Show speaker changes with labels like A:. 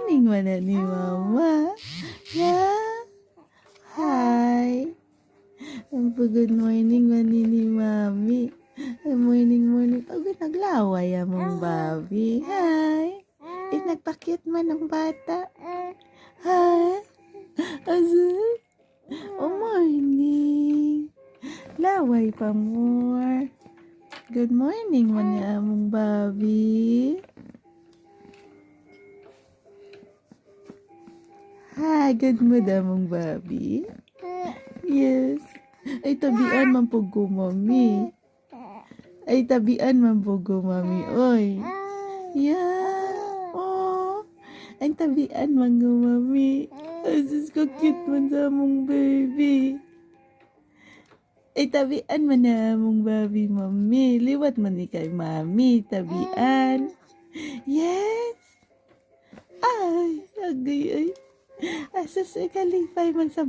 A: morning man na ni Mama. Yeah. Hi. Good morning man ni Mami. Morning. Pagod naglaway among Bobby. Hi. Nagpakit man ang bata. Hi. Azul. Oh, morning. Laway pa more. Good morning man ni among Bobby. Hi, good mood among Bobby. Yes. Ay, tabian man po Mami. Ay, tabian man po Mami. Oy. Yeah. Oh. Ay, tabian man Mami. Ay, sus ko cute man sa among baby. Ay, tabian man na among Bobby, Mami. Liwat man ni kay Mami. Tabian. Yes. Ay, agay ay. Asas ay kalipay man sa